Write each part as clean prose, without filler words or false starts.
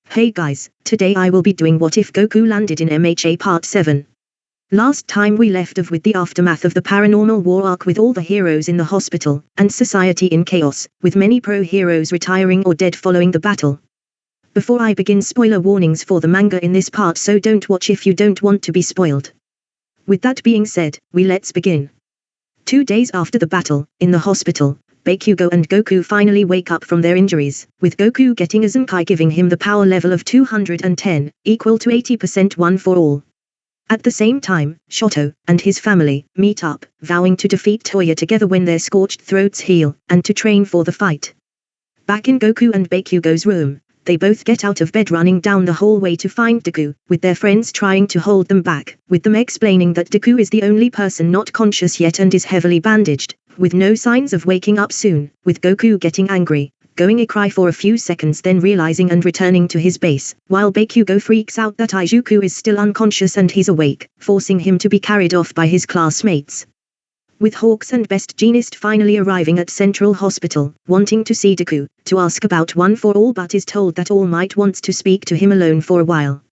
Hey guys, today I will be doing What If Goku Landed in MHA Part 7. Last time we left off with the aftermath of the paranormal war arc with all the heroes in the hospital, and society in chaos, with many pro-heroes retiring or dead following the battle. Before I begin, spoiler warnings for the manga in this part, so don't watch if you don't want to be spoiled. With that being said, let's begin. 2 days after the battle, in the hospital, Bakugo and Goku finally wake up from their injuries, with Goku getting a Zenkai giving him the power level of 210, equal to 80% one for all. At the same time, Shoto and his family meet up, vowing to defeat Toya together when their scorched throats heal, and to train for the fight. Back in Goku and Bakugo's room, they both get out of bed running down the hallway to find Deku, with their friends trying to hold them back, with them explaining that Deku is the only person not conscious yet and is heavily bandaged, with no signs of waking up soon, with Goku getting angry, going cry for a few seconds, then realizing and returning to his base, while Bakugo freaks out that Izuku is still unconscious and he's awake, forcing him to be carried off by his classmates. With Hawks and Best Jeanist finally arriving at Central Hospital, wanting to see Deku, to ask about One for All, but is told that All Might wants to speak to him alone for a while.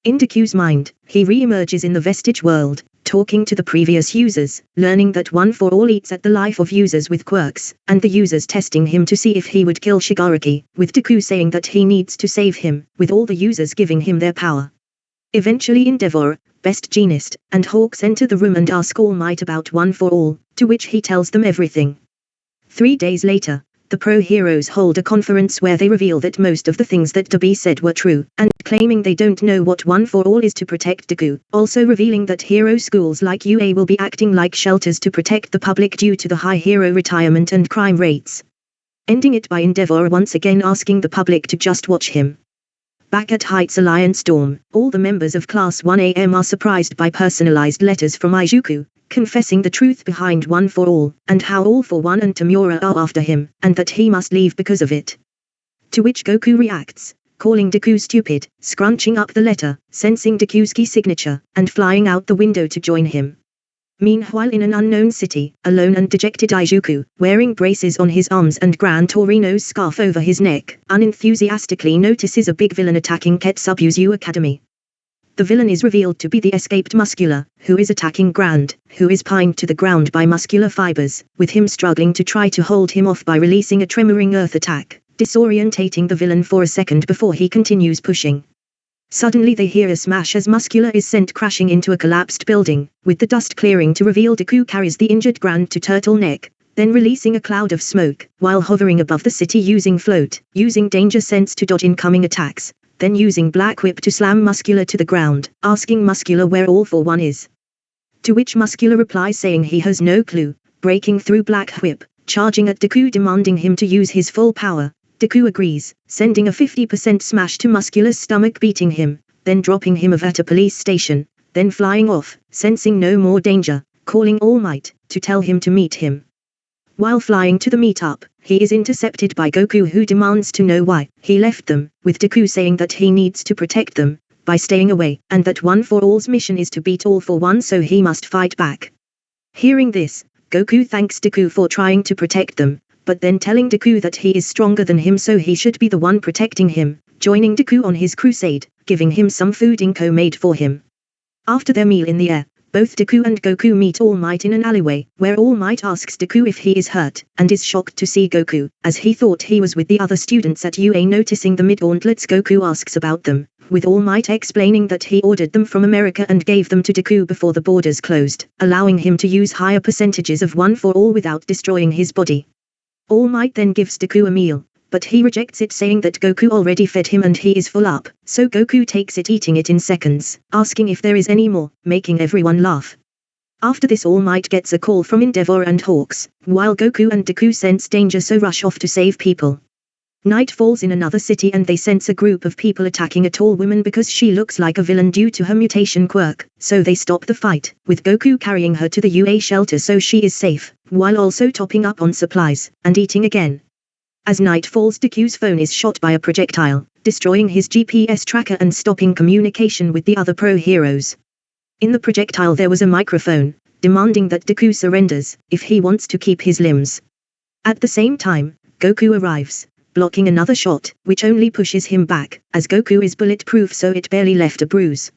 In Deku's mind, he re-emerges in the Vestige world, talking to the previous users, learning that One for All eats at the life of users with quirks, and the users testing him to see if he would kill Shigaraki, with Deku saying that he needs to save him, with all the users giving him their power. Eventually Endeavor, Best Jeanist, and Hawks enter the room and ask All Might about One for All, to which he tells them everything. 3 days later, the pro-heroes hold a conference where they reveal that most of the things that Dabi said were true, and claiming they don't know what One for All is to protect Deku, also revealing that hero schools like UA will be acting like shelters to protect the public due to the high hero retirement and crime rates. Ending it by Endeavor once again asking the public to just watch him. Back at Heights Alliance Dorm, all the members of Class 1AM are surprised by personalized letters from Izuku, confessing the truth behind One for All, and how All for One and Tamura are after him, and that he must leave because of it. To which Goku reacts, calling Deku stupid, scrunching up the letter, sensing Deku's key signature, and flying out the window to join him. Meanwhile in an unknown city, alone and dejected Izuku, wearing braces on his arms and Gran Torino's scarf over his neck, unenthusiastically notices a big villain attacking Ketsubu's U Academy. The villain is revealed to be the escaped Muscular, who is attacking Grand, who is pinned to the ground by muscular fibers, with him struggling to try to hold him off by releasing a tremoring earth attack, disorientating the villain for a second before he continues pushing. Suddenly they hear a smash as Muscular is sent crashing into a collapsed building, with the dust clearing to reveal Deku carries the injured Grand to Turtleneck, then releasing a cloud of smoke, while hovering above the city using float, using danger sense to dodge incoming attacks, then using Black Whip to slam Muscular to the ground, asking Muscular where All for One is. To which Muscular replies saying he has no clue, breaking through Black Whip, charging at Deku demanding him to use his full power. Deku agrees, sending a 50% smash to Muscular's stomach, beating him, then dropping him off at a police station, then flying off, sensing no more danger, calling All Might to tell him to meet him. While flying to the meetup, he is intercepted by Goku, who demands to know why he left them, with Deku saying that he needs to protect them by staying away, and that One for All's mission is to beat All for One, so he must fight back. Hearing this, Goku thanks Deku for trying to protect them, but then telling Deku that he is stronger than him, so he should be the one protecting him, joining Deku on his crusade, giving him some food Inko made for him. After their meal in the air, both Deku and Goku meet All Might in an alleyway, where All Might asks Deku if he is hurt, and is shocked to see Goku, as he thought he was with the other students at UA. Noticing the mid-gauntlets, Goku asks about them, with All Might explaining that he ordered them from America and gave them to Deku before the borders closed, allowing him to use higher percentages of One for All without destroying his body. All Might then gives Deku a meal, but he rejects it, saying that Goku already fed him and he is full up, so Goku takes it, eating it in seconds, asking if there is any more, making everyone laugh. After this, All Might gets a call from Endeavor and Hawks, while Goku and Deku sense danger, so rush off to save people. Night falls in another city and they sense a group of people attacking a tall woman because she looks like a villain due to her mutation quirk, so they stop the fight, with Goku carrying her to the UA shelter so she is safe, while also topping up on supplies, and eating again. As night falls, Deku's phone is shot by a projectile, destroying his GPS tracker and stopping communication with the other pro-heroes. In the projectile there was a microphone, demanding that Deku surrenders, if he wants to keep his limbs. At the same time, Goku arrives, blocking another shot, which only pushes him back, as Goku is bulletproof so it barely left a bruise.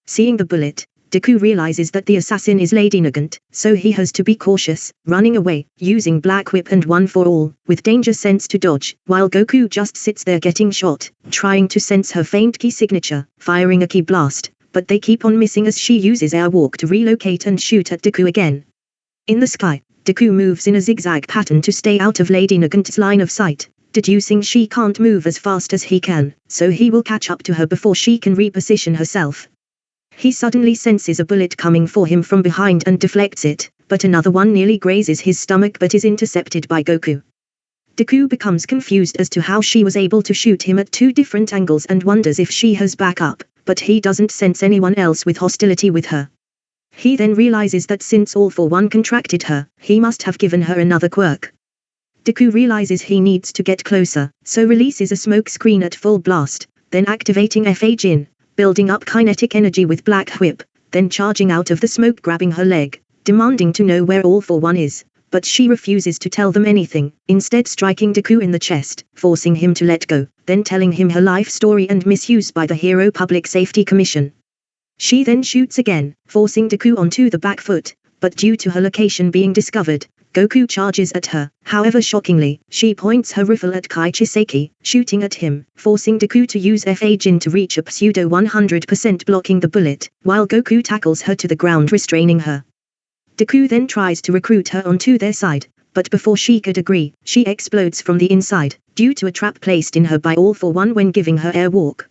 Seeing the bullet, Deku realizes that the assassin is Lady Nagant, so he has to be cautious, running away, using Black Whip and One for All, with danger sense to dodge, while Goku just sits there getting shot, trying to sense her faint ki signature, firing a ki blast, but they keep on missing as she uses airwalk to relocate and shoot at Deku again. In the sky, Deku moves in a zigzag pattern to stay out of Lady Nagant's line of sight, deducing she can't move as fast as he can, so he will catch up to her before she can reposition herself. He suddenly senses a bullet coming for him from behind and deflects it, but another one nearly grazes his stomach but is intercepted by Goku. Deku becomes confused as to how she was able to shoot him at 2 different angles and wonders if she has backup, but he doesn't sense anyone else with hostility with her. He then realizes that since All for One contracted her, he must have given her another quirk. Deku realizes he needs to get closer, so releases a smoke screen at full blast, then activating FA Jin, building up kinetic energy with Black Whip, then charging out of the smoke grabbing her leg, demanding to know where All for One is, but she refuses to tell them anything, instead striking Deku in the chest, forcing him to let go, then telling him her life story and misuse by the Hero Public Safety Commission. She then shoots again, forcing Deku onto the back foot, but due to her location being discovered, Goku charges at her. However, shockingly, she points her rifle at Kai Chiseki, shooting at him, forcing Deku to use FA Jin to reach a pseudo 100% blocking the bullet, while Goku tackles her to the ground restraining her. Deku then tries to recruit her onto their side, but before she could agree, she explodes from the inside, due to a trap placed in her by All for One when giving her airwalk.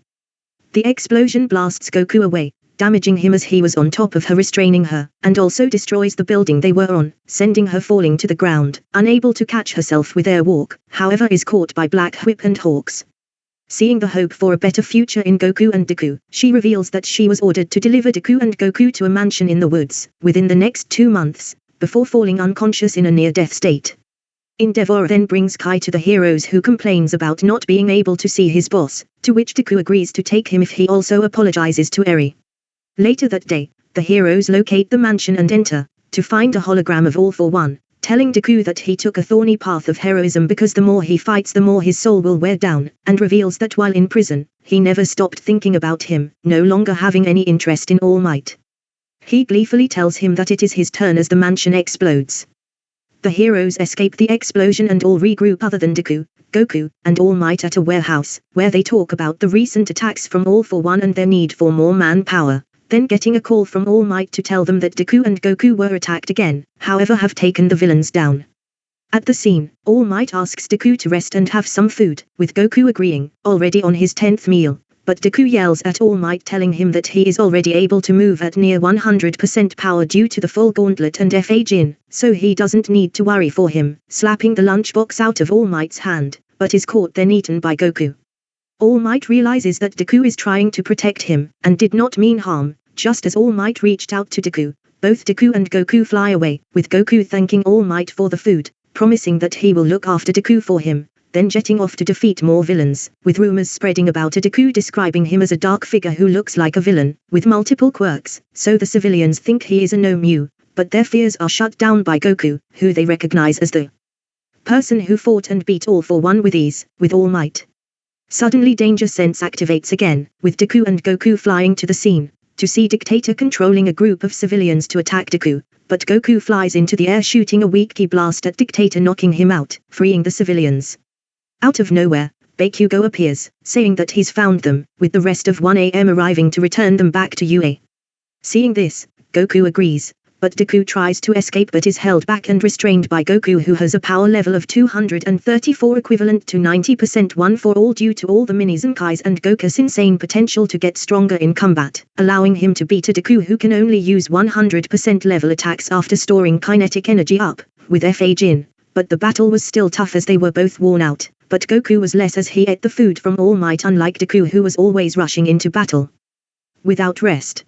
The explosion blasts Goku away, damaging him as he was on top of her restraining her, and also destroys the building they were on, sending her falling to the ground, unable to catch herself with airwalk, however is caught by Black Whip and Hawks. Seeing the hope for a better future in Goku and Deku, she reveals that she was ordered to deliver Deku and Goku to a mansion in the woods, within the next 2 months, before falling unconscious in a near-death state. Endeavor then brings Kai to the heroes who complains about not being able to see his boss, to which Deku agrees to take him if he also apologizes to Eri. Later that day, the heroes locate the mansion and enter, to find a hologram of All for One, telling Deku that he took a thorny path of heroism because the more he fights the more his soul will wear down, and reveals that while in prison, he never stopped thinking about him, no longer having any interest in All Might. He gleefully tells him that it is his turn as the mansion explodes. The heroes escape the explosion and all regroup other than Deku, Goku, and All Might at a warehouse, where they talk about the recent attacks from All for One and their need for more manpower. Then getting a call from All Might to tell them that Deku and Goku were attacked again, however have taken the villains down. At the scene, All Might asks Deku to rest and have some food, with Goku agreeing, already on his 10th meal, but Deku yells at All Might telling him that he is already able to move at near 100% power due to the full gauntlet and FA Jin, so he doesn't need to worry for him, slapping the lunchbox out of All Might's hand, but is caught then eaten by Goku. All Might realizes that Deku is trying to protect him, and did not mean harm, just as All Might reached out to Deku. Both Deku and Goku fly away, with Goku thanking All Might for the food, promising that he will look after Deku for him, then jetting off to defeat more villains, with rumors spreading about a Deku describing him as a dark figure who looks like a villain, with multiple quirks, so the civilians think he is a no-mu, but their fears are shut down by Goku, who they recognize as the person who fought and beat All for One with ease, with All Might. Suddenly danger sense activates again, with Deku and Goku flying to the scene, to see Dictator controlling a group of civilians to attack Deku, but Goku flies into the air shooting a weak ki blast at Dictator knocking him out, freeing the civilians. Out of nowhere, Bakugo appears, saying that he's found them, with the rest of 1AM arriving to return them back to UA. Seeing this, Goku agrees, but Deku tries to escape but is held back and restrained by Goku, who has a power level of 234 equivalent to 90% one for all due to all the mini Zenkais and Goku's insane potential to get stronger in combat, allowing him to beat a Deku who can only use 100% level attacks after storing kinetic energy up, with FA Jin, but the battle was still tough as they were both worn out, but Goku was less as he ate the food from All Might unlike Deku who was always rushing into battle without rest.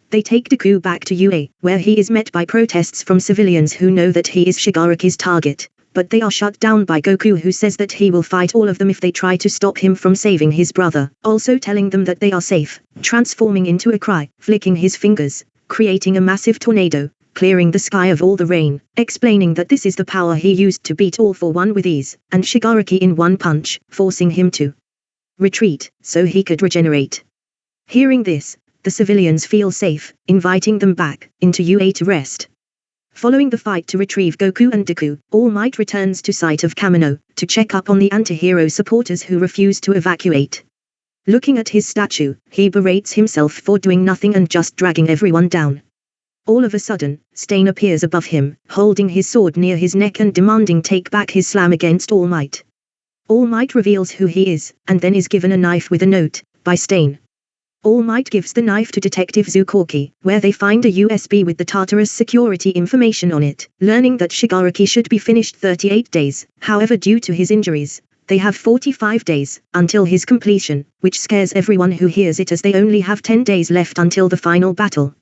They take Deku back to UA, where he is met by protests from civilians who know that he is Shigaraki's target, but they are shut down by Goku, who says that he will fight all of them if they try to stop him from saving his brother, also telling them that they are safe, transforming into a cry, flicking his fingers, creating a massive tornado, clearing the sky of all the rain, explaining that this is the power he used to beat All for One with ease, and Shigaraki in one punch, forcing him to retreat, so he could regenerate. Hearing this, the civilians feel safe, inviting them back into UA to rest. Following the fight to retrieve Goku and Deku, All Might returns to site of Kamino, to check up on the anti-hero supporters who refuse to evacuate. Looking at his statue, he berates himself for doing nothing and just dragging everyone down. All of a sudden, Stain appears above him, holding his sword near his neck and demanding take back his slam against All Might. All Might reveals who he is, and then is given a knife with a note, by Stain. All Might gives the knife to Detective Zukoki, where they find a USB with the Tartarus security information on it, learning that Shigaraki should be finished 38 days, however due to his injuries, they have 45 days, until his completion, which scares everyone who hears it as they only have 10 days left until the final battle.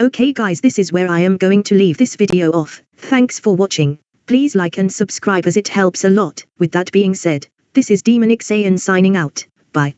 Okay guys, this is where I am going to leave this video off. Thanks for watching. Please like and subscribe as it helps a lot. With that being said, this is Demon Xayan signing out. Bye.